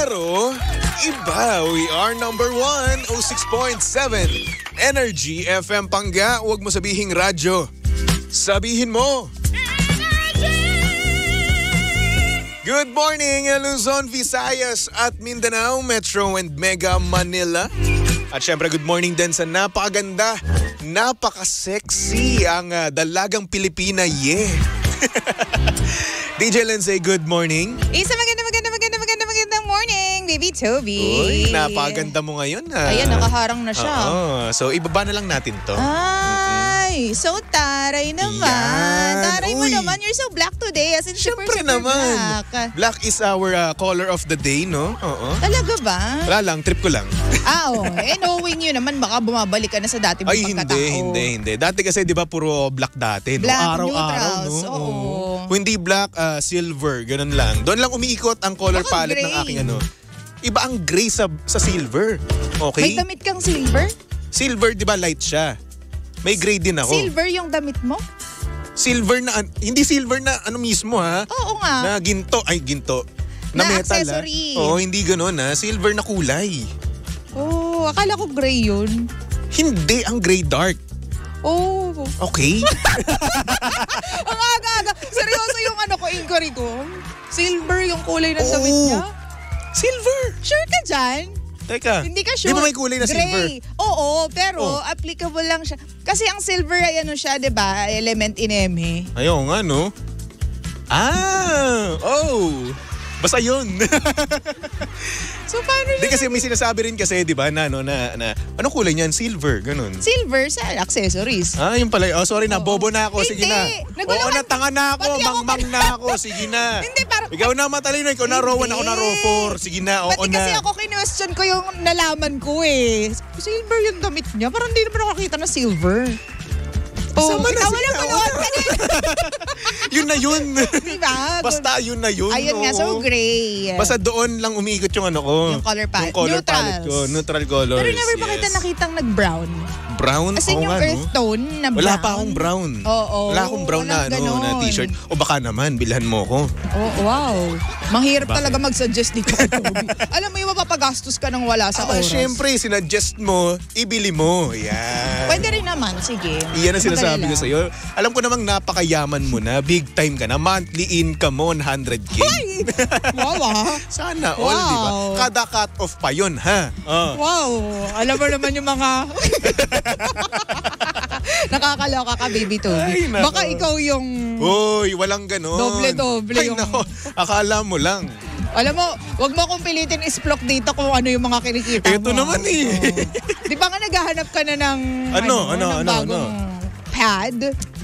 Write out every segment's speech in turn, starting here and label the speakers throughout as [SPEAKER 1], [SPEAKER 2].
[SPEAKER 1] Pero, iba. We are number 1, 06.7. Energy FM Pangga. Huwag mo sabihing radyo. Sabihin mo. Good morning, Luzon, Visayas at Mindanao, Metro and Mega Manila. At syempre, good morning din sa napakaganda, napaka-sexy ang dalagang Pilipina, yeah. DJ Lindsay, good morning.
[SPEAKER 2] Isa magandang morning, baby Toby.
[SPEAKER 1] Uy, napakaganda mo ngayon ha.
[SPEAKER 2] Ayan, nakaharang na siya.
[SPEAKER 1] So, ibaba na lang natin to.
[SPEAKER 2] Ay, so taray naman.
[SPEAKER 1] Yan.
[SPEAKER 2] Taray mo
[SPEAKER 1] Uy.
[SPEAKER 2] naman. You're so black today. As in, super
[SPEAKER 1] naman.
[SPEAKER 2] black.
[SPEAKER 1] Black is our color of the day, no? Oo.
[SPEAKER 2] Talaga ba?
[SPEAKER 1] Wala lang, trip ko lang.
[SPEAKER 2] Knowing you naman, baka bumabalik ka na sa dati mong pagkatao.
[SPEAKER 1] Hindi. Dati kasi, di ba, puro black dati, no?
[SPEAKER 2] Black,
[SPEAKER 1] Araw-araw,
[SPEAKER 2] neutrals,
[SPEAKER 1] no?
[SPEAKER 2] oo.
[SPEAKER 1] Kung hindi black, silver, ganun lang. Doon lang umiikot ang color
[SPEAKER 2] Baka
[SPEAKER 1] palette ng
[SPEAKER 2] gray.
[SPEAKER 1] aking ano. Iba ang gray sa silver. Okay?
[SPEAKER 2] May damit kang silver?
[SPEAKER 1] Silver, di ba, light siya. May gray din ako.
[SPEAKER 2] Silver yung damit mo?
[SPEAKER 1] Silver na, hindi silver na ano mismo ha.
[SPEAKER 2] Oo nga.
[SPEAKER 1] Na ginto, na
[SPEAKER 2] Na
[SPEAKER 1] metal
[SPEAKER 2] accessory.
[SPEAKER 1] ha. Oo, hindi gano'n ha. Silver na kulay.
[SPEAKER 2] Oh, akala ko gray yun.
[SPEAKER 1] Hindi, ang gray dark.
[SPEAKER 2] Oh.
[SPEAKER 1] Okay?
[SPEAKER 2] Ang aga-aga. Seryoso yung inquiry ko. Silver yung kulay ng damit niya.
[SPEAKER 1] Silver.
[SPEAKER 2] Sure ka dyan?
[SPEAKER 1] Teka.
[SPEAKER 2] Hindi ka sure.
[SPEAKER 1] Di ba may kulay na
[SPEAKER 2] Gray.
[SPEAKER 1] silver?
[SPEAKER 2] Oo, pero applicable lang siya. Kasi ang silver ay siya, di ba? Element ineme.
[SPEAKER 1] Ayaw nga, no? Basta yun.
[SPEAKER 2] So, paano
[SPEAKER 1] Hindi kasi may sinasabi rin kasi, di ba, na anong kulay niyan? Silver, ganun.
[SPEAKER 2] silver sa accessories.
[SPEAKER 1] Yun pala. Sorry na, bobo na ako. Sige
[SPEAKER 2] Hindi.
[SPEAKER 1] na.
[SPEAKER 2] Naguluhan.
[SPEAKER 1] Tanga na ako.
[SPEAKER 2] Pati ako
[SPEAKER 1] Mangmang na ako. Sige na.
[SPEAKER 2] Hindi, parang...
[SPEAKER 1] Ikaw na matalino. Ikaw na Rowan. Ako na Ro4. Sige na. Oo
[SPEAKER 2] Pati
[SPEAKER 1] na.
[SPEAKER 2] kasi ako kinwestiyon ko yung nalaman ko eh. Silver yung damit niya. Parang hindi naman ako nakita na silver.
[SPEAKER 1] Sama na,
[SPEAKER 2] wala
[SPEAKER 1] sige,
[SPEAKER 2] pa
[SPEAKER 1] Yun na yun.
[SPEAKER 2] Diba?
[SPEAKER 1] Basta yun na yun.
[SPEAKER 2] Ayun nga, so gray.
[SPEAKER 1] Basta doon lang umiikot yung ano ko.
[SPEAKER 2] Yung color palette.
[SPEAKER 1] Yung color palette ko. Neutral colors.
[SPEAKER 2] Pero never ba kita nakitang nag-brown?
[SPEAKER 1] Brown?
[SPEAKER 2] As in yung earth tone na brown.
[SPEAKER 1] Wala pa akong brown.
[SPEAKER 2] Oo.
[SPEAKER 1] Wala akong brown na, na t-shirt. O baka naman, bilhan mo ko.
[SPEAKER 2] Oh, wow. Mahirap
[SPEAKER 1] Bakit?
[SPEAKER 2] talaga mag-suggest dito. Alam mo yung mapapagastos ka nang wala sa oras.
[SPEAKER 1] Siyempre, sinuggest mo, ibili mo. Yan.
[SPEAKER 2] Pwede rin naman, sige.
[SPEAKER 1] Iyan ang sinasabi
[SPEAKER 2] Magalala.
[SPEAKER 1] ko sa'yo. Alam ko namang napakayaman mo na. Big time ka na. Monthly income mo, 100K.
[SPEAKER 2] Ay! Wow.
[SPEAKER 1] Sana all,
[SPEAKER 2] Wow.
[SPEAKER 1] di ba? Kada cut-off pa yun, ha?
[SPEAKER 2] Wow. Alam mo naman yung mga... Nakakaloka ka, baby Toby.
[SPEAKER 1] Ay, nako.
[SPEAKER 2] Baka ikaw yung...
[SPEAKER 1] Uy, walang ganon.
[SPEAKER 2] Doble-doble
[SPEAKER 1] Ay,
[SPEAKER 2] yung-
[SPEAKER 1] nako. Akala mo lang.
[SPEAKER 2] Alam mo, wag mo akong pilitin isplok dito kung ano yung mga kinikita
[SPEAKER 1] Ito
[SPEAKER 2] mo.
[SPEAKER 1] naman eh.
[SPEAKER 2] Di ba nga naghahanap ka na ng... ng bagong pad?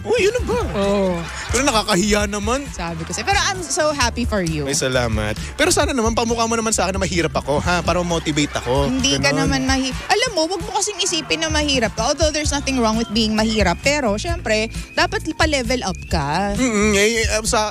[SPEAKER 1] Uy, yun na ba?
[SPEAKER 2] Oo.
[SPEAKER 1] Pero nakakahiya naman.
[SPEAKER 2] Sabi ko sa'yo. Pero I'm so happy for you.
[SPEAKER 1] Ay, salamat. Pero sana naman, pamukha mo naman sa akin na mahirap ako, ha? Para motivate ako.
[SPEAKER 2] Hindi ka
[SPEAKER 1] Ganon.
[SPEAKER 2] naman mahirap. Alam mo, wag mo kasing isipin na mahirap ka. Although there's nothing wrong with being mahirap. Pero, syempre, dapat pa-level up ka.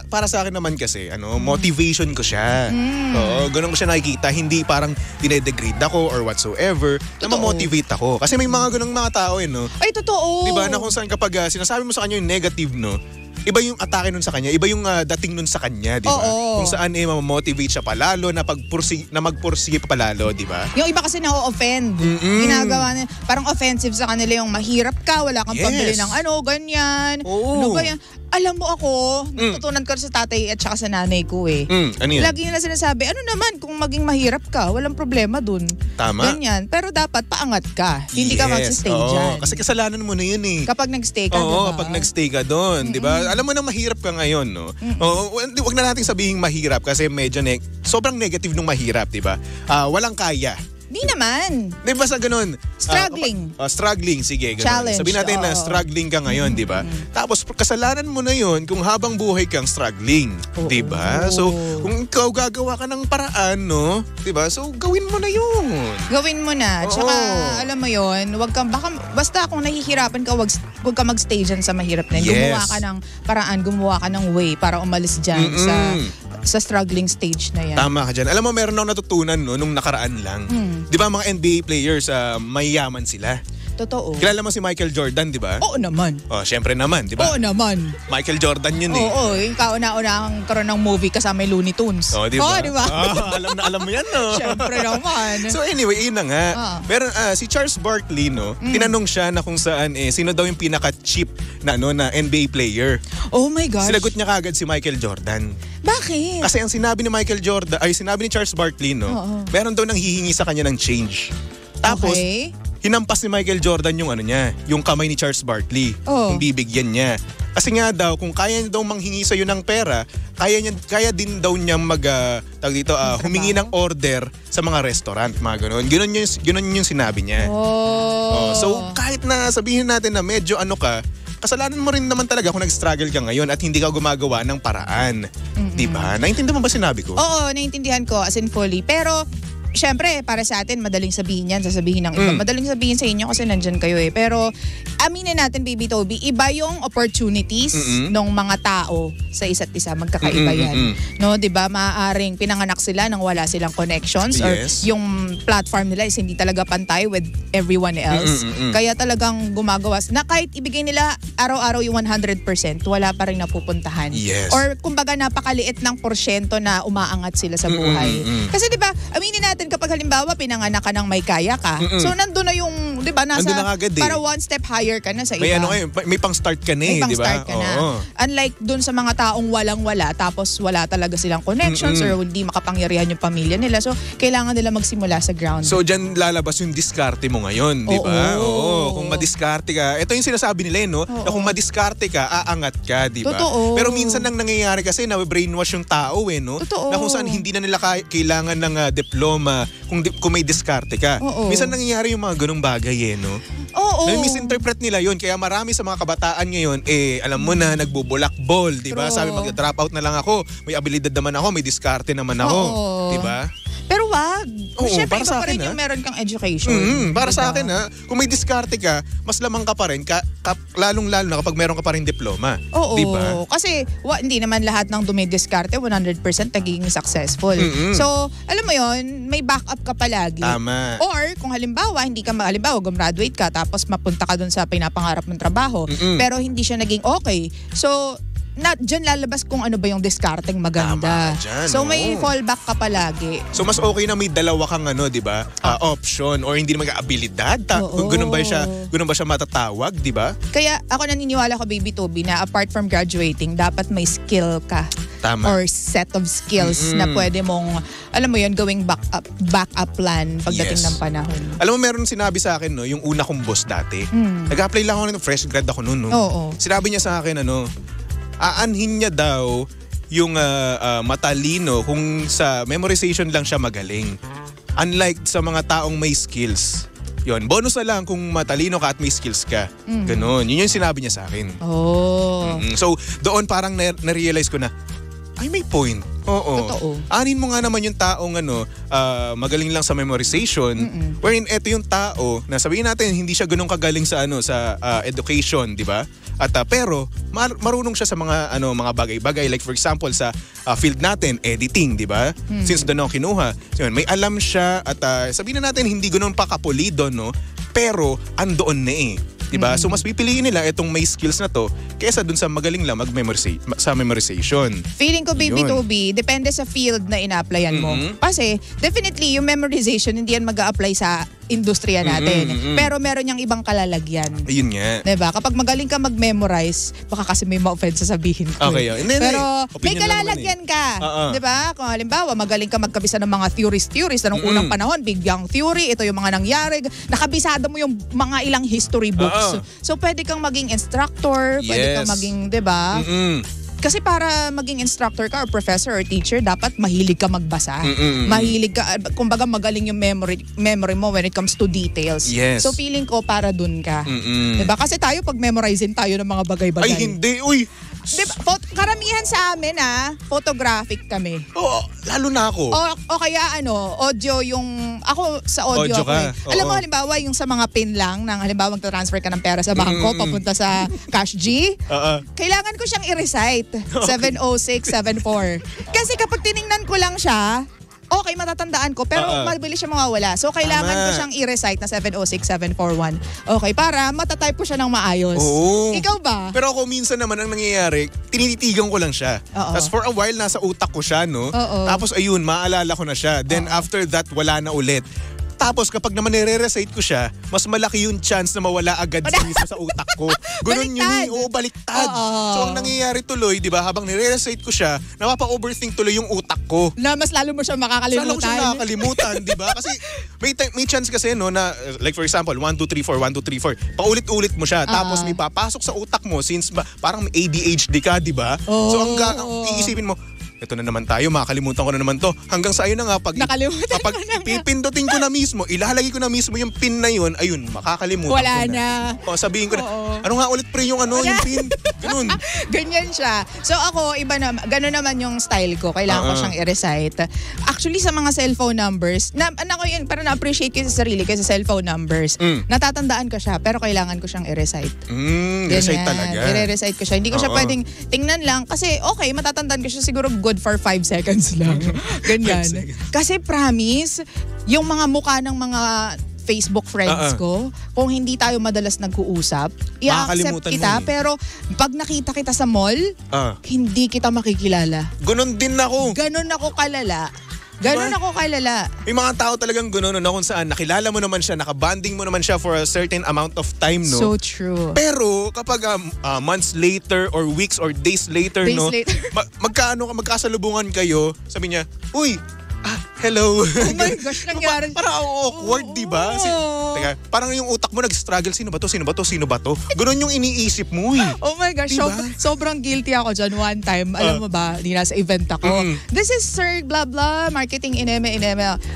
[SPEAKER 1] Para sa akin naman kasi, motivation ko siya. Oo, ganun ko siya nakikita. Hindi parang dinedegrade ako or whatsoever. Na
[SPEAKER 2] Totoo.
[SPEAKER 1] ma-motivate ako. Kasi may mga ganung mga tao, no?
[SPEAKER 2] Ay, totoo.
[SPEAKER 1] Diba, na kung saan kapag sinasabi mo sa kanya yung negative, no? Iba yung atake nun sa kanya, iba yung dating nun sa kanya, di ba?
[SPEAKER 2] Oo.
[SPEAKER 1] Kung saan ma-motivate siya palalo, na magpursige pa palalo, di ba?
[SPEAKER 2] Yung iba kasi na-offend. Ginagawa na, parang offensive sa kanila yung mahirap ka, wala kang
[SPEAKER 1] Yes.
[SPEAKER 2] pambili ng ganyan.
[SPEAKER 1] Oo.
[SPEAKER 2] Ano ba yan? Alam mo ako, natutunan ko sa tatay at saka sa nanay ko eh.
[SPEAKER 1] Ano yun?
[SPEAKER 2] Lagi nila sinasabi, ano naman kung maging mahirap ka, walang problema dun.
[SPEAKER 1] Tama.
[SPEAKER 2] Ganyan. Pero dapat paangat ka. Hindi ka magsistay dyan.
[SPEAKER 1] Kasi kasalanan mo na yun eh.
[SPEAKER 2] Kapag nagstay ka,
[SPEAKER 1] Oo,
[SPEAKER 2] diba?
[SPEAKER 1] kapag nagstay ka doon, di ba? Alam mo na mahirap ka ngayon, no? Oo, wag na nating sabihin mahirap kasi medyo sobrang negative nung mahirap, di ba? Walang kaya.
[SPEAKER 2] Di naman.
[SPEAKER 1] Di ba sa ganun?
[SPEAKER 2] Struggling.
[SPEAKER 1] Struggling, sige. Ganun.
[SPEAKER 2] Challenge,
[SPEAKER 1] Sabihin natin na
[SPEAKER 2] oo.
[SPEAKER 1] struggling ka ngayon, di ba? Tapos kasalanan mo na yun kung habang buhay kang struggling.
[SPEAKER 2] Oo.
[SPEAKER 1] Di ba? So, kung ikaw gagawa ka ng paraan, no? Di ba? So, gawin mo na yun.
[SPEAKER 2] Gawin mo na.
[SPEAKER 1] Oo.
[SPEAKER 2] Tsaka, alam mo yon, basta kung nahihirapan ka, wag ka magstay dyan sa mahirap na yun.
[SPEAKER 1] Yes.
[SPEAKER 2] Gumawa ka ng paraan, gumawa ka ng way para umalis dyan sa struggling stage na yan.
[SPEAKER 1] Tama ka dyan. Alam mo, meron ako natutunan no, nung nakaraan lang. Di ba mga NBA players, mayayaman sila?
[SPEAKER 2] Totoo.
[SPEAKER 1] Kilala mo si Michael Jordan, di ba?
[SPEAKER 2] Oo naman.
[SPEAKER 1] Oh, syempre naman, di ba?
[SPEAKER 2] Oo naman.
[SPEAKER 1] Michael Jordan yun eh.
[SPEAKER 2] Oo, yung kauna-unang karoon ng movie kasama yung Looney Tunes.
[SPEAKER 1] Oh, di ba?
[SPEAKER 2] Oo, di ba?
[SPEAKER 1] Alam na alam mo yan, no?
[SPEAKER 2] Syempre naman.
[SPEAKER 1] So anyway, yun na nga. Pero si Charles Barkley, no, tinanong siya na kung saan sino daw yung pinaka-cheap na na NBA player.
[SPEAKER 2] Oh my gosh.
[SPEAKER 1] Sinagot niya kagad si Michael Jordan.
[SPEAKER 2] Bakit?
[SPEAKER 1] Kasi ang sinabi ni sinabi ni Charles Barkley, no, meron daw nang hihingi sa kanya ng change. Tapos, hinampas ni Michael Jordan yung yung kamay ni Charles Barkley. Kung bibigyan niya. Kasi nga daw, kung kaya niya daw manghingi sa'yo ng pera, kaya din daw niya humingi ng order sa mga restaurant, mga ganun. Ganun yung sinabi niya. So, kahit na sabihin natin na medyo kasalanan mo rin naman talaga kung nag-struggle ka ngayon at hindi ka gumagawa ng paraan. Diba? Naintindihan mo ba sinabi ko?
[SPEAKER 2] Oo, naintindihan ko as in fully. Pero, syempre, para sa atin, madaling sabihin yan, sasabihin ng iba. Madaling sabihin sa inyo kasi nandyan kayo eh. Pero, aminin natin, Baby Toby, iba yung opportunities ng mga tao sa isa't isa. Magkakaiba yan. No, diba? Maaaring pinanganak sila nang wala silang connections or yung platform nila is hindi talaga pantay with everyone else. Kaya talagang gumagawa na kahit ibigay nila araw-araw yung 100%, wala pa rin napupuntahan. Or kumbaga napakaliit ng porsyento na umaangat sila sa buhay. Kasi diba, aminin natin, kapag halimbawa pinanganak ka ng may kaya ka, so nandun na yung, di ba, nasa, para one step higher ka na sa iba.
[SPEAKER 1] May pang-start ka na
[SPEAKER 2] May
[SPEAKER 1] di ba?
[SPEAKER 2] pang-start ka na. Unlike dun sa mga taong walang-wala, tapos wala talaga silang connections or hindi makapangyarihan yung pamilya nila. So, kailangan nila magsimula sa ground.
[SPEAKER 1] So, dyan lalabas yung diskarte mo ngayon, di ba? Oo. Kung madiskarte ka, ito yung sinasabi nila, no? Na kung madiskarte ka, aangat ka, di ba?
[SPEAKER 2] Totoo.
[SPEAKER 1] Pero minsan nang nangyayari kasi na brainwash yung tao, no?
[SPEAKER 2] Totoo.
[SPEAKER 1] Na kung saan hindi na nila kailangan ng diploma kung may diskarte ka. Minsan nangyayari yung mga ganung bagay no?
[SPEAKER 2] Oo.
[SPEAKER 1] Na-misinterpret nila yun. Kaya marami sa mga kabataan ngayon, alam mo na, nagbubulakbol, di ba? Sabi, mag-drop out na lang ako. May abilidad naman ako, may diskarte naman ako. Di ba?
[SPEAKER 2] Pero wag. Siyempre,
[SPEAKER 1] para
[SPEAKER 2] iba
[SPEAKER 1] sa
[SPEAKER 2] pa rin
[SPEAKER 1] akin,
[SPEAKER 2] yung meron kang education.
[SPEAKER 1] Para
[SPEAKER 2] diba?
[SPEAKER 1] sa akin, kung may diskarte ka, mas lamang ka pa rin, lalong-lalo na kapag meron ka pa rin diploma.
[SPEAKER 2] Oo.
[SPEAKER 1] Diba?
[SPEAKER 2] Kasi hindi naman lahat ng dumidiskarte 100% nagiging successful. So, alam mo yon, may backup ka palagi.
[SPEAKER 1] Tama.
[SPEAKER 2] Or, kung halimbawa, gumraduate ka, tapos mapunta ka dun sa pinapangarap mong trabaho, pero hindi siya naging okay. So, dyan lalabas kung ano ba yung discarding maganda.
[SPEAKER 1] Tama, dyan,
[SPEAKER 2] so may fallback ka palagi.
[SPEAKER 1] So mas okay na may dalawa kang di ba? Option or hindi naman abilidad. Ganun ba siya matatawag, di ba?
[SPEAKER 2] Kaya ako naniniwala ko, Baby Toby, na apart from graduating, dapat may skill ka.
[SPEAKER 1] Tama.
[SPEAKER 2] Or set of skills na pwede mong, alam mo yun, gawing backup plan pagdating ng panahon.
[SPEAKER 1] Alam mo, meron sinabi sa akin, yung una kong boss dati. Nag-apply lang ako nung fresh grad ako noon.
[SPEAKER 2] Oo.
[SPEAKER 1] Sinabi niya sa akin, aanhin niya daw yung matalino kung sa memorization lang siya magaling. Unlike sa mga taong may skills. Yun, bonus na lang kung matalino ka at may skills ka. Ganon. Yun yung sinabi niya sa akin. So, doon parang na-realize ko na, ay, may point. Oo.
[SPEAKER 2] Totoo.
[SPEAKER 1] Anin mo nga naman yung taong magaling lang sa memorization. Wherein eto yung tao na sabihin natin hindi siya ganun kagaling sa education, di ba? At pero marunong siya sa mga mga bagay-bagay, like for example sa field natin, editing, di ba? Since doon ako kinuha. So, may alam siya at sabihin na natin hindi ganun pa kapulido, no? Pero andoon na diba? So mas pipiliin nila itong may skills na to kaysa dun sa magaling lang sa memorization.
[SPEAKER 2] Feeling ko, Baby Toby, depende sa field na ina-applyan mo. Kasi definitely yung memorization hindi yan mag-a-apply sa industriya natin. Pero meron niyang ibang kalalagyan.
[SPEAKER 1] Ayun nga.
[SPEAKER 2] Diba? Kapag magaling ka mag-memorize, baka kasi may ma-offend sa sabihin ko.
[SPEAKER 1] Okay,
[SPEAKER 2] pero may kalalagyan ka. Diba? Kung halimbawa, magaling ka magkabisa ng mga theories na nung unang panahon, Big Bang Theory, ito yung mga nangyari. Nakabisado mo yung mga ilang history books. So, pwede kang maging instructor, pwede kang maging, diba? Kasi para maging instructor ka or professor or teacher, dapat mahilig ka magbasa. Mahilig ka, kumbaga magaling yung memory mo when it comes to details.
[SPEAKER 1] Yes.
[SPEAKER 2] So feeling ko para dun ka. Diba? Kasi tayo pag memorizein tayo ng mga bagay-bagay.
[SPEAKER 1] Ay, hindi. Uy!
[SPEAKER 2] Diba? Karamihan sa amin photographic kami.
[SPEAKER 1] Oo, lalo na ako.
[SPEAKER 2] O kaya audio yung, ako sa audio
[SPEAKER 1] Audio
[SPEAKER 2] ako
[SPEAKER 1] ka.
[SPEAKER 2] Alam mo halimbawa yung sa mga pin lang, halimbawa magta-transfer ka ng pera sa bangko, papunta sa Cash G, kailangan ko siyang i-recite. 70674. Kasi kapag tiningnan ko lang siya, okay, matatandaan ko, pero mabilis siya mawawala. So, kailangan ko siyang i-recite na 706-741. Okay, para matatype ko siya ng maayos.
[SPEAKER 1] Oo.
[SPEAKER 2] Ikaw ba?
[SPEAKER 1] Pero ako minsan naman ang nangyayari, tinititigan ko lang siya. Tapos for a while, nasa utak ko siya, no? Tapos ayun, maalala ko na siya. Then after that, wala na ulit. Tapos kapag naman nire-recite ko siya, mas malaki yung chance na mawala agad mismo sa utak ko. Ganun yun eh. Oo, baliktad. So ang nangyayari tuloy, di ba, habang nire-recite ko siya, napapa-overthink tuloy yung utak ko.
[SPEAKER 2] Na mas lalo mo siya makakalimutan.
[SPEAKER 1] Lalo ko siya nakakalimutan, di ba? Kasi may chance kasi, no, na like for example, 1, 2, 3, 4, 1, 2, 3, 4. Paulit-ulit mo siya. Tapos may papasok sa utak mo since parang may ADHD ka, di ba? So ang iisipin mo, ito na naman tayo, makakalimutan ko na naman to. Hanggang sa ayun na nga, kapag pipindutin ko na mismo, ilalagay ko na mismo yung pin na yun, ayun, makakalimutan
[SPEAKER 2] wala
[SPEAKER 1] ko na. O, sabihin ko na, ano nga ulit pre yung yung pin? Ganun.
[SPEAKER 2] Ganyan siya. So ako, ganun naman yung style ko. Kailangan ko siyang i-recite. Actually, sa mga cellphone numbers, parang na-appreciate ko sa sarili ko sa cellphone numbers. Natatandaan ko siya, pero kailangan ko siyang i-recite.
[SPEAKER 1] Recite talaga.
[SPEAKER 2] I-recite ko siya. Hindi ko siya pwedeng tingnan lang kasi okay, matatandaan ko siya siguro good for 5 seconds lang. Ganyan. Kasi promise, yung mga mukha ng mga Facebook friends ko, kung hindi tayo madalas nag-uusap, i-accept kita, pero pag nakita kita sa mall, hindi kita makikilala.
[SPEAKER 1] Ganon din ako.
[SPEAKER 2] Ganon ako kalala. Ganon ako kalala.
[SPEAKER 1] May mga tao talagang gano'n na kung saan nakilala mo naman siya, nakabanding mo naman siya for a certain amount of time, no?
[SPEAKER 2] So true.
[SPEAKER 1] Pero kapag months later or weeks or days later, magkasalubungan kayo, sabi niya, uy, hello.
[SPEAKER 2] Oh my gosh, nangyari.
[SPEAKER 1] Parang awkward, di ba? Teka, parang yung utak mo nag-struggle, sino ba to? Ganon yung iniisip mo eh.
[SPEAKER 2] Oh my gosh, diba? Sobrang guilty ako dyan one time. Alam mo ba, di nasa event ako. This is Sir blah blah, marketing ineme.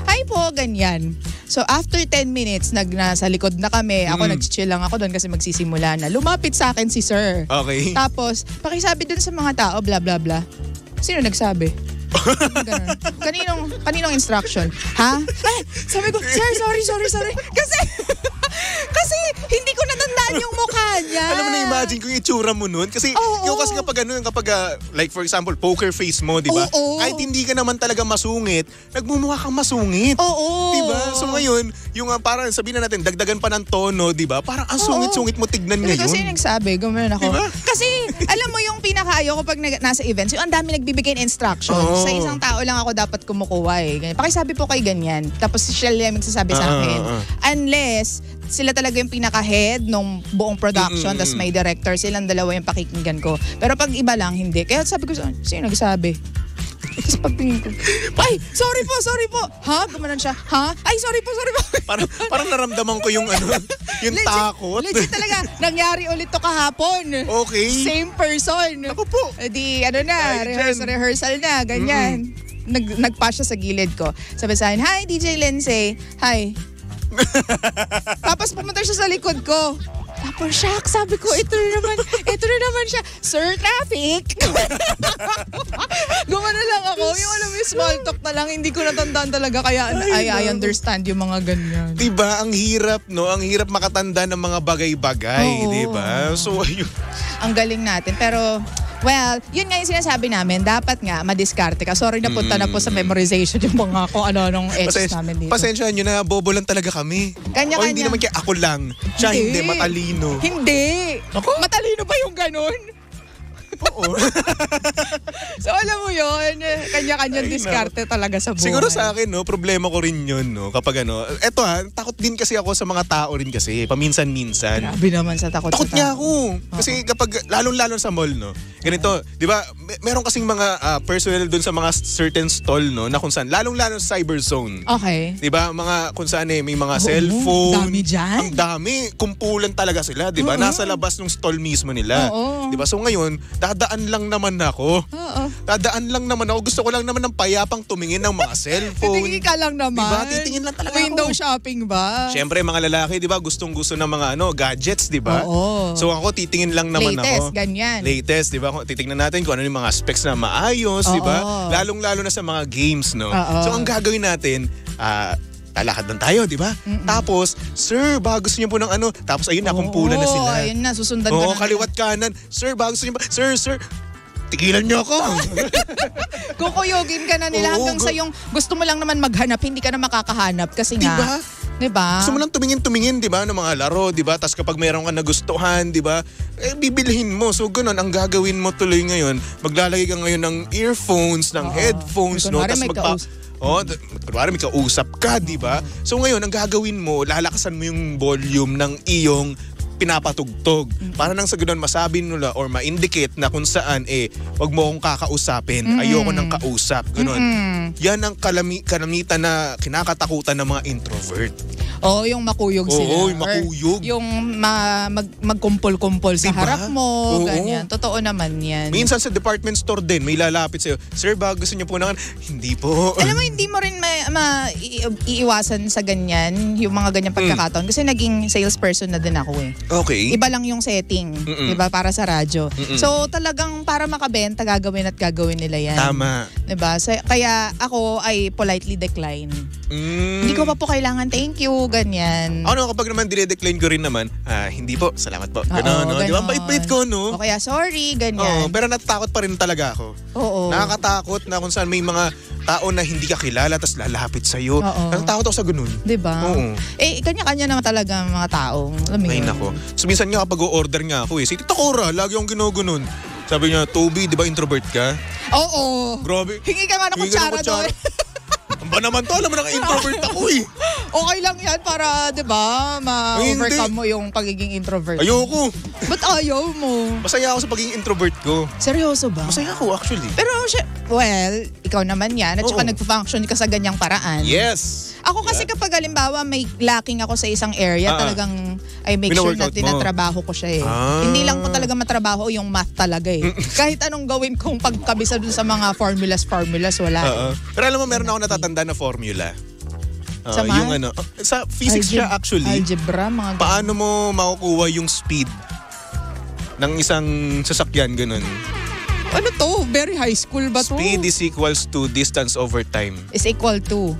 [SPEAKER 2] Hi po, ganyan. So after 10 minutes, nasa likod na kami. Ako nag-chill lang ako doon kasi magsisimula na. Lumapit sa akin si Sir.
[SPEAKER 1] Okay.
[SPEAKER 2] Tapos, pakisabi dun sa mga tao, blah blah blah. Sino nagsabi? Kaninong instruction? Ha? Sabi ko, sir, sorry. Kasi hindi ko natandaan yung mukha niya.
[SPEAKER 1] Alam mo, na-imagine ko yung itsura mo nun. Kasi yung kasi kapag like for example, poker face mo, di ba? Kahit hindi ka naman talaga masungit, nagmumukha kang masungit. Di ba? So ngayon, yung parang sabihin na natin, dagdagan pa ng tono, di ba? Parang ang sungit-sungit mo tignan ngayon.
[SPEAKER 2] Kasi nagsabi, gumanon ako.
[SPEAKER 1] Diba?
[SPEAKER 2] Kasi, alam mo yung pinakaayo ko pag nasa events, yung ang dami nagbibigay ng instructions. Sa isang tao lang ako dapat kumukuha eh. Pakisabi po kay ganyan. Tapos si Shell yung magsasabi sa akin. Unless, sila talaga yung pinaka-head nung buong production, tas may director, silang dalawa yung pakikinggan ko. Pero pag iba lang, hindi. Kaya sabi ko, sino nagsabi? Tapos pagtingin ko, ay, sorry po. Ha? Gumanon siya. Ha? Ay, sorry po.
[SPEAKER 1] Parang naramdaman ko yung yung legit, takot.
[SPEAKER 2] Legit talaga. Nangyari ulit to kahapon.
[SPEAKER 1] Okay.
[SPEAKER 2] Same person.
[SPEAKER 1] Ako po.
[SPEAKER 2] Di, rehearsal na, ganyan. Nagpa siya sa gilid ko. Sabi sa akin, hi, DJ Lindsay. Hi. Tapos pumunta siya sa likod ko. Tapos shock, sabi ko, ito na naman siya. Sir, traffic. Gumano lang ako. Yung alam mo, small talk na lang, hindi ko natandaan talaga. Kaya I understand yung mga ganyan.
[SPEAKER 1] Diba, ang hirap, no? Ang hirap makatanda ng mga bagay-bagay, diba? So, ayun.
[SPEAKER 2] Ang galing natin. Pero, well, yun nga yung sinasabi namin. Dapat nga, madiskarte ka. Sorry na punta na po sa memorization yung mga kung ano-anong edges namin dito.
[SPEAKER 1] Pasensya nyo na, bobo lang talaga kami.
[SPEAKER 2] Kanya-kanya.
[SPEAKER 1] O hindi naman kaya ako lang. Siya hindi, matalino.
[SPEAKER 2] Hindi.
[SPEAKER 1] Ako?
[SPEAKER 2] Matalino ba yung ganun?
[SPEAKER 1] Oo.
[SPEAKER 2] So alam mo yun, kanya-kanyang diskarte talaga sa buhay.
[SPEAKER 1] Siguro sa akin, no, problema ko rin yun, no, kapag eto takot din kasi ako sa mga tao rin kasi, paminsan-minsan.
[SPEAKER 2] Grabe naman sa takot
[SPEAKER 1] niya ako. Kasi kapag, lalong-lalo sa mall, no, ganito, di ba, meron kasing mga personnel dun sa mga certain stall, no, na kung saan, lalong-lalo sa cyber zone.
[SPEAKER 2] Okay.
[SPEAKER 1] Di ba, mga kung saan may mga cellphone.
[SPEAKER 2] Dami dyan.
[SPEAKER 1] Ang dami. Kumpulan talaga sila, di ba? Nasa labas ng stall mismo nila. Di ba? So ngayon, dadaan lang naman ako. Dadaan lang naman ako. Gusto ko lang naman ng payapang tumingin ng mga cellphone.
[SPEAKER 2] Titingin ka lang naman.
[SPEAKER 1] Diba? Titingin lang talaga
[SPEAKER 2] Window
[SPEAKER 1] ako.
[SPEAKER 2] shopping ba?
[SPEAKER 1] Siyempre, mga lalaki, di ba? Gustong-gusto ng mga gadgets, di ba? So ako, titingin lang naman
[SPEAKER 2] latest,
[SPEAKER 1] ako.
[SPEAKER 2] ganyan.
[SPEAKER 1] Latest, di ba? Titingnan natin kung ano yung mga specs na maayos, di ba? Lalong-lalo na sa mga games, no? So ang gagawin natin, lalakad lang tayo, di ba? Tapos, sir, baka gusto niyo po ng tapos ayun, nakumpulan na sila.
[SPEAKER 2] Ayun na, susundan ka na.
[SPEAKER 1] Kaliwat kanan. Sir, baka gusto niyo po, sir. tigilan niyo ako.
[SPEAKER 2] Kukuyogin ka na nila hanggang sa yung gusto mo lang naman maghanap, hindi ka na makakahanap kasi nga. Diba?
[SPEAKER 1] Gusto mo lang tumingin-tumingin, di ba, ng mga laro, di ba? Tapos kapag mayroon ka nagustuhan, di ba, bibilhin mo. So ganun, ang gagawin mo tuloy ngayon, maglalagay ka ngayon ng earphones, ng headphones, no? Tapos kunwari may kausap ka, di ba? So ngayon, ang gagawin mo, lalakasan mo yung volume ng iyong pinapatugtog. Para nang sa ganun masabi nila or ma-indicate na kung saan wag mo akong kakausapin. Ayoko ng kausap. Ganun. Yan ang kalamitan na kinakatakutan ng mga introvert.
[SPEAKER 2] Yung makuyog sila.
[SPEAKER 1] Yung makuyog.
[SPEAKER 2] Yung magkumpol-kumpol sa harap mo. Ganyan. Totoo naman yan.
[SPEAKER 1] Minsan sa department store din, may lalapit sa'yo, "Sir, ba gusto niyo po na?" Hindi po.
[SPEAKER 2] Alam mo, hindi mo rin iiwasan sa ganyan, yung mga ganyang pagkakataon. Kasi naging salesperson na din ako
[SPEAKER 1] Okay.
[SPEAKER 2] Iba lang yung setting, diba, para sa radyo. So talagang para makabenta, gagawin nila yan.
[SPEAKER 1] Tama.
[SPEAKER 2] Diba? Kaya ako ay politely decline. Hindi ko pa po kailangan, thank you, ganyan.
[SPEAKER 1] Ano, kapag naman dinedecline ko rin naman, hindi po, salamat po. Ganun, no? Di ba? Bait-bait ko, no?
[SPEAKER 2] O kaya sorry, ganyan.
[SPEAKER 1] Pero natatakot pa rin talaga ako.
[SPEAKER 2] Oo.
[SPEAKER 1] Nakakatakot na kung saan may mga tao na hindi ka kilala tapos lalapit sa'yo. Natatakot ako sa ganun.
[SPEAKER 2] Diba?
[SPEAKER 1] Oo.
[SPEAKER 2] Kanya-kanya naman talaga mga tao.
[SPEAKER 1] Ay, nako. So minsan nga kapag o-order nga ako si Tita Cora, lagi akong ginugunon. Sabi niya, "Toby, di ba introvert ka?"
[SPEAKER 2] Oo.
[SPEAKER 1] Grabe.
[SPEAKER 2] Hingi ka nga ng kutsara doon.
[SPEAKER 1] Ang ba naman to? Alam mo na introvert ako
[SPEAKER 2] Okay lang yan para, di ba, ma-overcome mo yung pagiging introvert.
[SPEAKER 1] Ayoko.
[SPEAKER 2] Ba't ayaw mo?
[SPEAKER 1] Masaya ako sa pagiging introvert ko.
[SPEAKER 2] Seryoso ba?
[SPEAKER 1] Masaya ako actually.
[SPEAKER 2] Pero, ikaw naman yan. At saka nagpa-function ka sa ganyang paraan.
[SPEAKER 1] Yes.
[SPEAKER 2] Ako kasi kapag halimbawa may lacking ako sa isang area, talagang I make sure na tinatrabaho ko siya Hindi lang po talaga matrabaho yung math talaga Kahit anong gawin kong pagkabisa dun sa mga formulas, wala
[SPEAKER 1] Pero alam mo, meron ako natatanda na formula.
[SPEAKER 2] Sa
[SPEAKER 1] yung sa physics siya actually.
[SPEAKER 2] Algebra, mga
[SPEAKER 1] paano mo makukuha yung speed ng isang sasakyan, ganun?
[SPEAKER 2] Ano to? Very high school ba to?
[SPEAKER 1] Speed is equals to distance over time.
[SPEAKER 2] Is equal to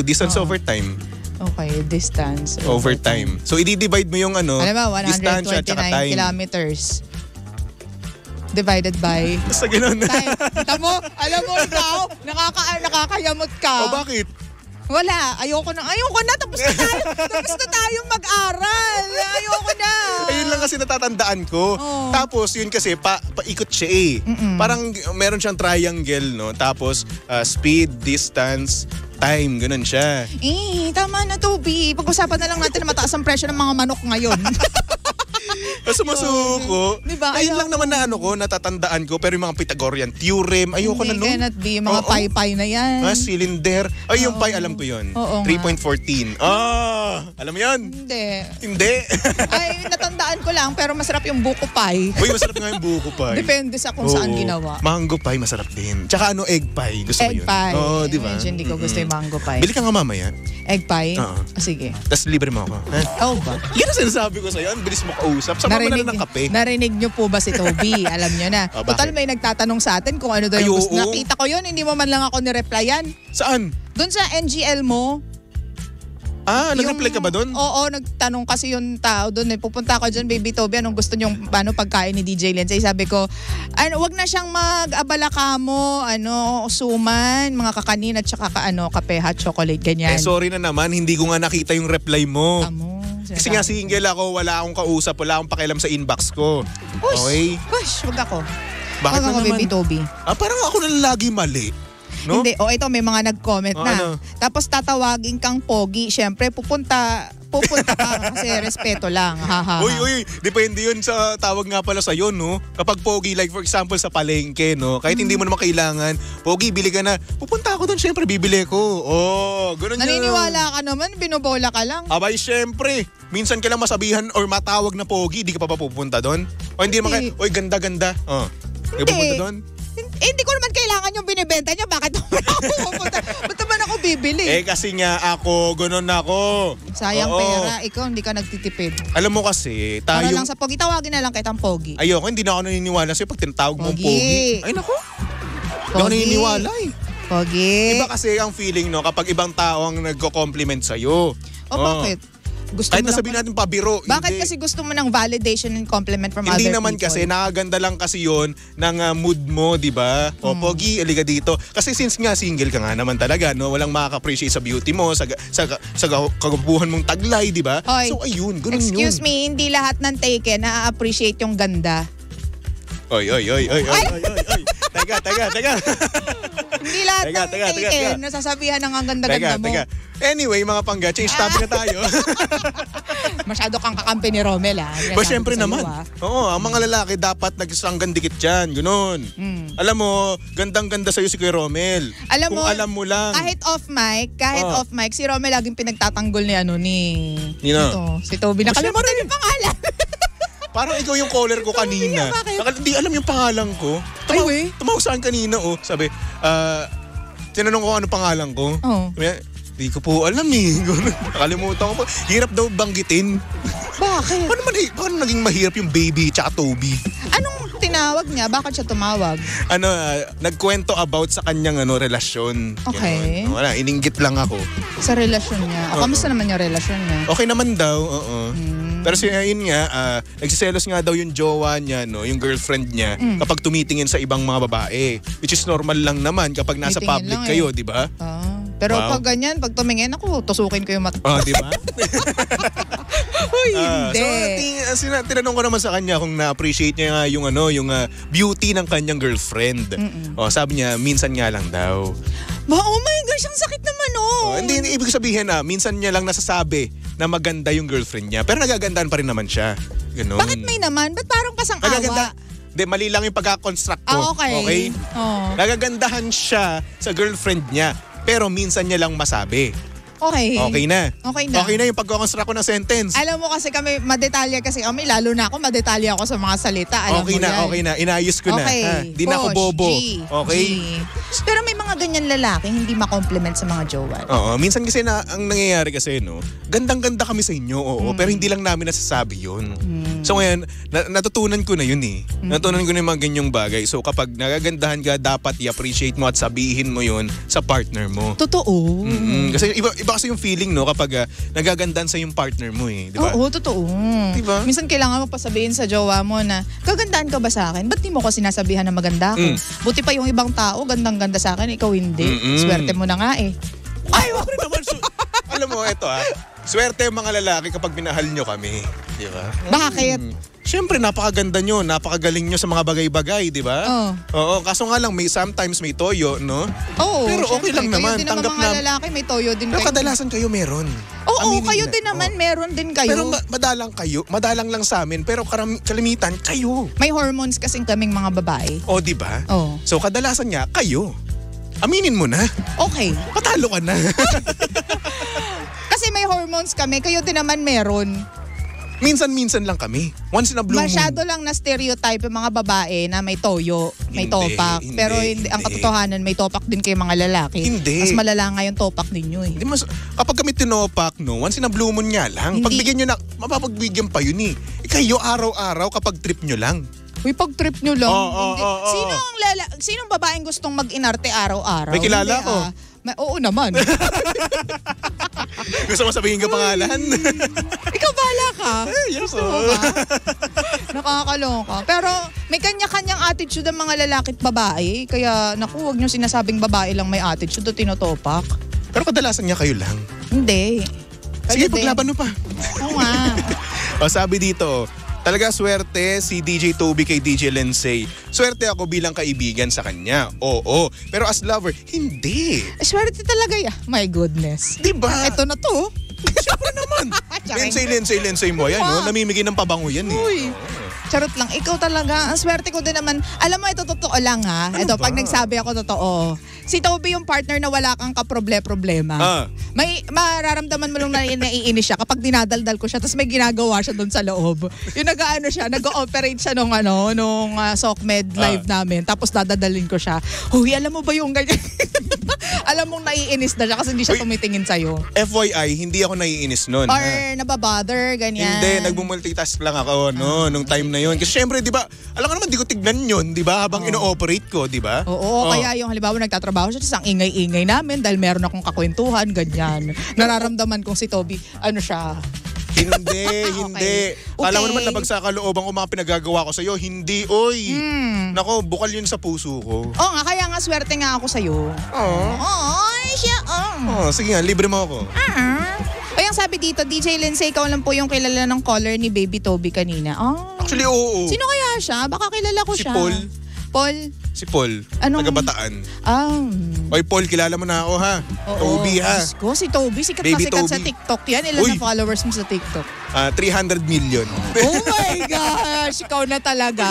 [SPEAKER 1] Distance over time.
[SPEAKER 2] Okay, distance
[SPEAKER 1] over time. So, i-divide mo yung
[SPEAKER 2] alam mo, 129 kilometers divided by
[SPEAKER 1] basta ganun.
[SPEAKER 2] Time. Tamo, alam mo ikaw, nakakayamot ka.
[SPEAKER 1] O bakit?
[SPEAKER 2] Wala, ayoko na. Tapos na tayong mag-aral. Ayoko na.
[SPEAKER 1] Ayun lang kasi natatandaan ko. Tapos yun kasi paikot siya Parang meron siyang triangle, no? Tapos speed, distance, time, ganun siya.
[SPEAKER 2] Tama na, Toby. Pag-usapan na lang natin na mataas ang presyo ng mga manok ngayon.
[SPEAKER 1] Sumusuko.
[SPEAKER 2] Diba?
[SPEAKER 1] Ayun lang naman na natatandaan ko. Pero yung mga Pythagorean theorem, ayoko na nun.
[SPEAKER 2] Cannot be. Mga pi na yan.
[SPEAKER 1] Cylinder. Yung pi, alam ko yun. 3.14. Alam mo yun? Hindi.
[SPEAKER 2] Ay, natandaan ko lang. Pero masarap yung buko pie.
[SPEAKER 1] Uy, masarap nga yung buko pie.
[SPEAKER 2] Depende sa kung saan ginawa.
[SPEAKER 1] Mango pie, masarap din. Tsaka egg pie. Gusto ko yun.
[SPEAKER 2] Egg pie.
[SPEAKER 1] Oo, di ba?
[SPEAKER 2] Medyo hindi ko gusto yung mango pie.
[SPEAKER 1] Bili ka nga mamaya.
[SPEAKER 2] Egg pie? Sige.
[SPEAKER 1] Tapos libre mo ako.
[SPEAKER 2] Ba?
[SPEAKER 1] Yan ang sinasabi ko sa'yo. Ang bilis mo kausap. Sama mo na lang ng kape.
[SPEAKER 2] Narinig niyo po ba si Toby? Alam niyo na. Total, may nagtatanong sa atin kung ano daw yung gusto. Nakita ko yun, hindi mo man lang ako nireplyan.
[SPEAKER 1] Saan?
[SPEAKER 2] Doon sa NGL mo.
[SPEAKER 1] Nag-reply ka ba doon?
[SPEAKER 2] Oo, nagtanong kasi yung tao doon. Pupunta ako dyan, Baby Toby, anong gusto niyong pagkain ni DJ Lindsay? Sabi ko, wag na siyang mag-abala ka mo, suman, mga kakanin at saka kape, hot chocolate, ganyan.
[SPEAKER 1] Sorry na naman, hindi ko nga nakita yung reply mo. Kasi nga single ako, wala akong kausap, wala akong pakialam sa inbox ko. Okay?
[SPEAKER 2] Wag ako.
[SPEAKER 1] Bakit
[SPEAKER 2] wag ako,
[SPEAKER 1] naman?
[SPEAKER 2] Baby Toby.
[SPEAKER 1] Parang ako na lagi mali. No?
[SPEAKER 2] Hindi. Ito may mga nag-comment na. Tapos tatawagin kang pogi. Siyempre, pupunta ka kasi respeto lang.
[SPEAKER 1] Uy, depende yun sa tawag nga pala sa'yo, no? Kapag pogi, like for example sa palengke, no? Kahit hindi mo naman kailangan, pogi, bili ka na. Pupunta ako doon, syempre, bibili ko. Ganun yun.
[SPEAKER 2] Naniniwala ka naman, binobola ka lang.
[SPEAKER 1] Abay, syempre. Minsan ka lang masabihan or matawag na pogi, di ka pa pupunta doon? O hindi naman oy, ganda-ganda. Hindi. Pupunta doon?
[SPEAKER 2] Hindi ko naman kailangan yung binibenta niya. Bakit naman ako pupunta? Ba't naman ako bibili?
[SPEAKER 1] Kasi nga ako, ganun ako.
[SPEAKER 2] Sayang pera. Ikaw, hindi ka nagtitipid.
[SPEAKER 1] Alam mo kasi, tayo...
[SPEAKER 2] Para lang sa pogi, tawagin na lang kitang pogi.
[SPEAKER 1] Ayoko, hindi na ako naniniwala sa'yo pag tinatawag mong pogi. Ay, naku. Hindi ako naniniwala
[SPEAKER 2] Pogi.
[SPEAKER 1] Iba kasi ang feeling, no, kapag ibang tao ang nagko-compliment sa'yo.
[SPEAKER 2] Bakit? gusto
[SPEAKER 1] Kahit
[SPEAKER 2] mo
[SPEAKER 1] nasabihin natin pabiro.
[SPEAKER 2] Bakit kasi gusto mo ng validation and compliment from other
[SPEAKER 1] Hindi
[SPEAKER 2] people?
[SPEAKER 1] naman kasi, nakaganda lang kasi yon ng mood mo, di ba? O, Pogi, aliga dito. Kasi since nga single ka nga naman talaga, no? Walang makaka-appreciate sa beauty mo, sa kagapuhan mong taglay, di ba?
[SPEAKER 2] Hoy,
[SPEAKER 1] so ayun, ganun
[SPEAKER 2] excuse
[SPEAKER 1] yun.
[SPEAKER 2] me, hindi lahat ng taken na-appreciate yung ganda.
[SPEAKER 1] Oy. Teka.
[SPEAKER 2] Hindi lahat ng taken nasasabihan ng ang ganda-ganda mo.
[SPEAKER 1] Anyway, mga pangga, change topic na tayo.
[SPEAKER 2] Masyado kang kakampi ni Romel, ha?
[SPEAKER 1] Ba, syempre naman. Oo, ang mga lalaki dapat nagsanggan dikit dyan. Ganun. Alam mo, gandang-ganda sa'yo si Kuya Romel. Kung alam mo lang.
[SPEAKER 2] Kahit off mic, si Romel laging pinagtatanggol ni
[SPEAKER 1] Nino?
[SPEAKER 2] Si Toby. Nakalimutan yung pangalan.
[SPEAKER 1] Parang ikaw yung caller ko kanina. Hindi alam yung pangalan ko. Tumawag saan kanina, Sabi, tinanong ko ano pangalan ko. Hindi ko po alam eh. Nakalimutan ko po. Hirap daw banggitin.
[SPEAKER 2] Bakit?
[SPEAKER 1] Paano naging mahirap yung baby tsaka Toby?
[SPEAKER 2] Anong tinawag niya? Bakit siya tumawag?
[SPEAKER 1] Nagkwento about sa kanyang relasyon.
[SPEAKER 2] Okay.
[SPEAKER 1] Ganun. Wala, ininggit lang ako.
[SPEAKER 2] Sa relasyon niya? Kamusta naman yung relasyon niya?
[SPEAKER 1] Okay naman daw, oo. Pero yun nga, nagsiselos nga daw yung jowa niya, yung girlfriend niya, kapag tumitingin sa ibang mga babae. Which is normal lang naman kapag nasa public kayo, di ba?
[SPEAKER 2] Pero pag ganyan, pag tumingin ako, tusukin ko yung mata.
[SPEAKER 1] Di ba?
[SPEAKER 2] Uy, hindi.
[SPEAKER 1] So, tinanong ko naman sa kanya kung na-appreciate niya nga yung beauty ng kanyang girlfriend. Sabi niya, minsan nga lang daw.
[SPEAKER 2] Oh my gosh, ang sakit naman
[SPEAKER 1] Hindi ibig sabihin minsan niya lang nasasabi na maganda yung girlfriend niya. Pero nagagandaan pa rin naman siya. Ganun.
[SPEAKER 2] Bakit may naman? Ba't parang pasang-awa?
[SPEAKER 1] Hindi, mali lang yung pagka-construct ko.
[SPEAKER 2] Okay.
[SPEAKER 1] Nagagandahan siya sa girlfriend niya. Pero minsan niya lang masabi.
[SPEAKER 2] Okay.
[SPEAKER 1] Okay na.
[SPEAKER 2] Okay na
[SPEAKER 1] yung pagko-construct ko ng sentence.
[SPEAKER 2] Alam mo kasi kami, madetalya kasi kami, lalo na ako, madetalya ako sa mga salita. Alam
[SPEAKER 1] okay
[SPEAKER 2] mo
[SPEAKER 1] na,
[SPEAKER 2] yan.
[SPEAKER 1] okay na. Inayos ko na. Di na ako bobo. Okay?
[SPEAKER 2] Pero may mga ganyan lalaki, hindi ma-compliment sa mga jowa.
[SPEAKER 1] Oo. Minsan kasi ang nangyayari kasi, gandang-ganda kami sa inyo, pero hindi lang namin nasasabi yun. So ngayon, natutunan ko na yun eh. Natutunan ko na yung mga ganyang bagay. So kapag nagagandahan ka, dapat i-appreciate mo at sabihin mo yun sa partner mo.
[SPEAKER 2] Totoo.
[SPEAKER 1] Kasi iba kasi yung feeling kapag nagagandahan sa yung partner mo eh, di ba?
[SPEAKER 2] Oo, totoo.
[SPEAKER 1] Diba?
[SPEAKER 2] Minsan kailangan mo pasabihin sa jowa mo na, gagandaan ka ba sa akin? Ba't di mo ko sinasabihan na maganda ako? Buti pa yung ibang tao, gandang-ganda sa akin, ikaw hindi. Swerte mo na nga eh.
[SPEAKER 1] Ay, wag rin naman. Alam mo, eto swerte yung mga lalaki kapag minahal nyo kami. Di ba?
[SPEAKER 2] Bakit?
[SPEAKER 1] Siyempre, napakaganda nyo, napakagaling nyo sa mga bagay-bagay, di ba? Oo, kaso nga lang, sometimes may toyo, no?
[SPEAKER 2] Oo,
[SPEAKER 1] pero okay lang naman.
[SPEAKER 2] Kayo din naman mga lalaki, may toyo din
[SPEAKER 1] pero
[SPEAKER 2] kayo.
[SPEAKER 1] Pero kadalasan kayo meron.
[SPEAKER 2] Oo, kayo din naman, meron din kayo.
[SPEAKER 1] Pero madalang lang sa amin, pero kalimitan, kayo.
[SPEAKER 2] May hormones kasing kaming mga babae.
[SPEAKER 1] Di ba?
[SPEAKER 2] Oo.
[SPEAKER 1] So, kadalasan nga, kayo. Aminin mo na.
[SPEAKER 2] Okay.
[SPEAKER 1] Patalo ka na.
[SPEAKER 2] Kasi may hormones kami, kayo din naman meron.
[SPEAKER 1] Minsan-minsan lang kami. Once in a blue moon.
[SPEAKER 2] Masyado lang na stereotype yung mga babae na may toyo, may topak. Pero ang katotohanan, may topak din kayo mga lalaki.
[SPEAKER 1] Hindi.
[SPEAKER 2] Mas malala nga yung topak ninyo eh.
[SPEAKER 1] Kapag kami tinopak, once in a blue moon nga lang. Pagbigyan nyo na, mapapagbigyan pa yun eh. Kayo araw-araw kapag trip nyo lang.
[SPEAKER 2] Uy, pag trip nyo lang.
[SPEAKER 1] Oo.
[SPEAKER 2] Sinong babaeng gustong mag-inarte araw-araw?
[SPEAKER 1] May kilala ko.
[SPEAKER 2] Oo naman.
[SPEAKER 1] Gusto mo sabihin ka pangalan?
[SPEAKER 2] Ikaw bahala ka.
[SPEAKER 1] Yes,
[SPEAKER 2] Gusto mo ba? Nakakaloka. Pero may kanya-kanyang attitude ang mga lalaki at babae. Kaya naku, huwag nyo sinasabing babae lang may attitude o tinotopak.
[SPEAKER 1] Pero kadalasan niya kayo lang.
[SPEAKER 2] Hindi.
[SPEAKER 1] Sige, paglaban mo pa.
[SPEAKER 2] Oo nga.
[SPEAKER 1] Sabi dito, talaga swerte si DJ Toby kay DJ Lensay. Swerte ako bilang kaibigan sa kanya. Oo. Pero as lover, hindi.
[SPEAKER 2] Swerte talaga ya. My goodness.
[SPEAKER 1] Diba?
[SPEAKER 2] Ito na to.
[SPEAKER 1] Siyempre naman. Lensay mo. Yan, namimigay ng pabango yan eh.
[SPEAKER 2] Uy. Charot lang. Ikaw talaga. Ang swerte ko din naman. Alam mo, ito totoo lang ha.
[SPEAKER 1] Ano
[SPEAKER 2] ito,
[SPEAKER 1] ba?
[SPEAKER 2] pag nagsabi ako totoo. Si Toby yung partner na wala kang kaproblema. May mararamdaman mo lang na naiinis siya kapag dinadaldal ko siya tapos may ginagawa siya doon sa loob. Yung nag-ooperate siya nung SOCMED live namin. Tapos dadadalin ko siya. Huy, alam mo ba yung ganyan? Alam mong naiinis na siya kasi hindi siya tumitingin sa'yo.
[SPEAKER 1] FYI, hindi ako naiinis nun.
[SPEAKER 2] Or nababother, ganyan.
[SPEAKER 1] Hindi, nagmumultitask lang ako nung time na yun. Kasi syempre, di ba, alam ko naman, di ko tignan yun, di ba? Habang ino-operate ko, di ba?
[SPEAKER 2] Oo, kaya yung halimbawa nagtatrabaho siya, tapos ang ingay-ingay namin dahil meron akong kakwentuhan, ganyan. Nararamdaman kong si Toby,
[SPEAKER 1] Hindi. Alam mo naman napagsakaluoban ko mga pinagagawa ko sa'yo. Hindi, oy. Nako, bukal yun sa puso ko.
[SPEAKER 2] Oo nga, kaya nga swerte nga ako sa'yo.
[SPEAKER 1] Sige nga, libre mo ako.
[SPEAKER 2] O yung sabi dito, DJ Lindsay, ikaw lang po yung kilala ng caller ni Baby Toby kanina.
[SPEAKER 1] Actually, oo.
[SPEAKER 2] Sino kaya siya? Baka kilala ko siya.
[SPEAKER 1] Si Paul.
[SPEAKER 2] Anong?
[SPEAKER 1] Taga-Bataan. Oy, Paul, kilala mo na ako, ha?
[SPEAKER 2] Oo.
[SPEAKER 1] Toby, ha?
[SPEAKER 2] Diyos ko, si Toby, sikat na
[SPEAKER 1] Baby
[SPEAKER 2] sikat
[SPEAKER 1] Toby.
[SPEAKER 2] sa TikTok yan. Ilan na followers mo sa TikTok?
[SPEAKER 1] 300 million.
[SPEAKER 2] Oh my gosh, ikaw na talaga.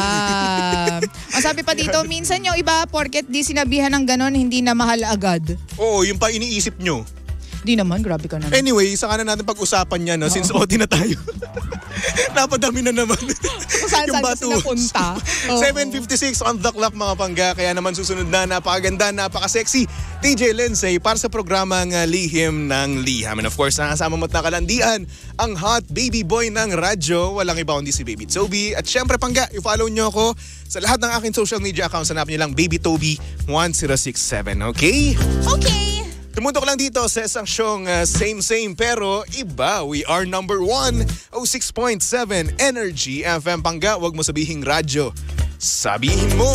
[SPEAKER 2] Ang sabi pa dito, minsan yung iba, porket di sinabihan ng ganon, hindi na mahal agad.
[SPEAKER 1] Oo, yung pa iniisip nyo.
[SPEAKER 2] Di naman, grabe ka naman.
[SPEAKER 1] Anyway, saka na natin pag-usapan yan, no? Since OT na tayo. Napadami na naman.
[SPEAKER 2] Saan kasi napunta?
[SPEAKER 1] 7:56 on the clock, mga pangga. Kaya naman susunod na, napakaganda, napaka-sexy DJ Lindsay para sa programang Lihim ng Liham. And of course, nakasama mo't nakalandian ang hot baby boy ng radyo. Walang iba kundi si Baby Toby. At syempre, pangga, i-follow nyo ako sa lahat ng aking social media accounts. Hanapin nyo lang Baby Toby 1067, okay?
[SPEAKER 2] Okay.
[SPEAKER 1] Tumutok lang dito sa isang syong same pero iba. We are number 1, 06.7 Energy FM. Pangga, wag mo sabihing radyo. Sabihin mo.